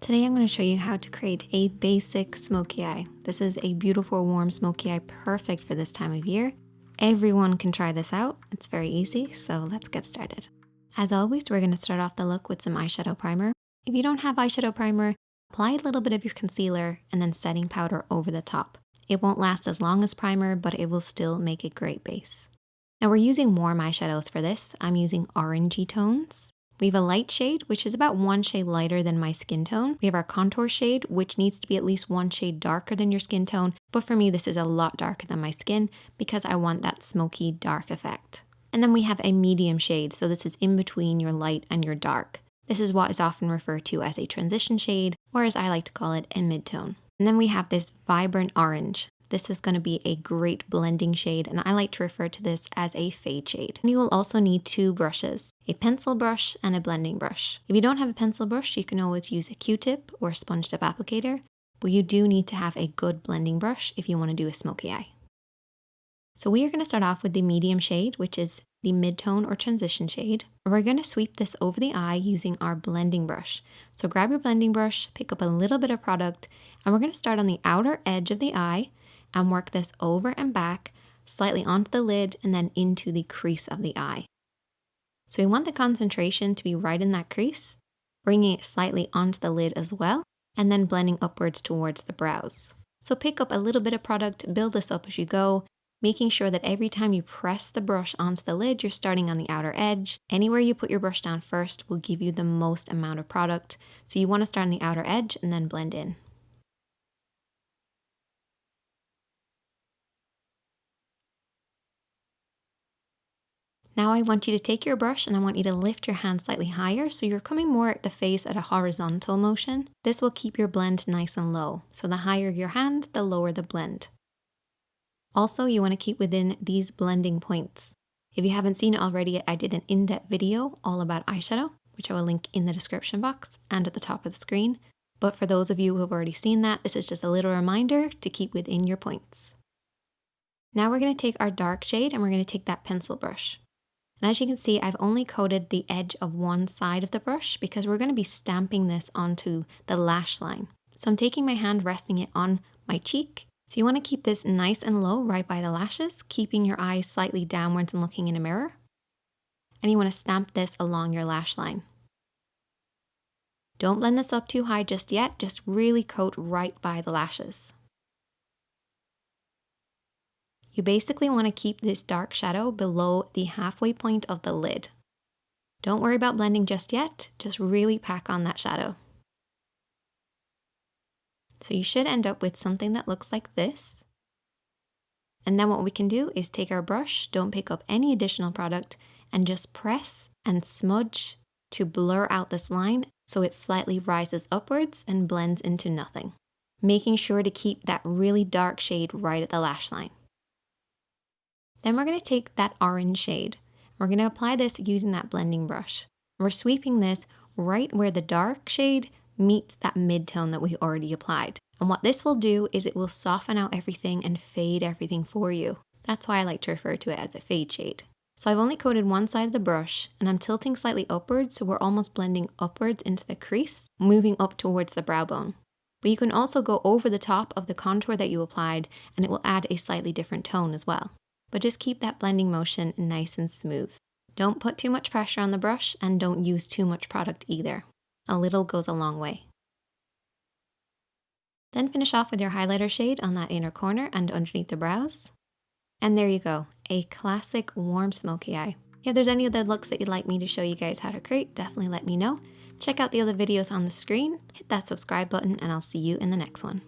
Today I'm going to show you how to create a basic smoky eye. This is a beautiful warm smoky eye, perfect for this time of year. Everyone can try this out. It's very easy, so let's get started. As always, we're going to start off the look with some eyeshadow primer. If you don't have eyeshadow primer, apply a little bit of your concealer and then setting powder over the top. It won't last as long as primer, but it will still make a great base. Now we're using warm eyeshadows for this. I'm using orangey tones. We have a light shade, which is about one shade lighter than my skin tone. We have our contour shade, which needs to be at least one shade darker than your skin tone. But for me, this is a lot darker than my skin because I want that smoky dark effect. And then we have a medium shade. So this is in between your light and your dark. This is what is often referred to as a transition shade, or as I like to call it, a mid-tone. And then we have this vibrant orange. This is going to be a great blending shade, and I like to refer to this as a fade shade. And you will also need two brushes, a pencil brush and a blending brush. If you don't have a pencil brush, you can always use a Q-tip or a sponge tip applicator, but you do need to have a good blending brush if you want to do a smoky eye. So we are going to start off with the medium shade, which is the mid-tone or transition shade. We're going to sweep this over the eye using our blending brush. So grab your blending brush, pick up a little bit of product, and we're going to start on the outer edge of the eye and work this over and back, slightly onto the lid and then into the crease of the eye. So we want the concentration to be right in that crease, bringing it slightly onto the lid as well, and then blending upwards towards the brows. So pick up a little bit of product, build this up as you go, making sure that every time you press the brush onto the lid, you're starting on the outer edge. Anywhere you put your brush down first will give you the most amount of product. So you want to start on the outer edge and then blend in. Now I want you to take your brush and I want you to lift your hand slightly higher so you're coming more at the face at a horizontal motion. This will keep your blend nice and low. So the higher your hand, the lower the blend. Also, you want to keep within these blending points. If you haven't seen it already, I did an in-depth video all about eyeshadow, which I will link in the description box and at the top of the screen. But for those of you who have already seen that, this is just a little reminder to keep within your points. Now we're going to take our dark shade and we're going to take that pencil brush. And as you can see, I've only coated the edge of one side of the brush because we're going to be stamping this onto the lash line. So I'm taking my hand, resting it on my cheek. So you want to keep this nice and low right by the lashes, keeping your eyes slightly downwards and looking in a mirror. And you want to stamp this along your lash line. Don't blend this up too high just yet, just really coat right by the lashes. You basically want to keep this dark shadow below the halfway point of the lid. Don't worry about blending just yet, just really pack on that shadow. So you should end up with something that looks like this. And then what we can do is take our brush, don't pick up any additional product, and just press and smudge to blur out this line so it slightly rises upwards and blends into nothing. Making sure to keep that really dark shade right at the lash line. Then we're going to take that orange shade. We're going to apply this using that blending brush. We're sweeping this right where the dark shade meets that mid-tone that we already applied. And what this will do is it will soften out everything and fade everything for you. That's why I like to refer to it as a fade shade. So I've only coated one side of the brush and I'm tilting slightly upwards so we're almost blending upwards into the crease, moving up towards the brow bone. But you can also go over the top of the contour that you applied and it will add a slightly different tone as well. But just keep that blending motion nice and smooth. Don't put too much pressure on the brush and don't use too much product either. A little goes a long way. Then finish off with your highlighter shade on that inner corner and underneath the brows. And there you go, a classic warm smoky eye. If there's any other looks that you'd like me to show you guys how to create, definitely let me know. Check out the other videos on the screen, hit that subscribe button, and I'll see you in the next one.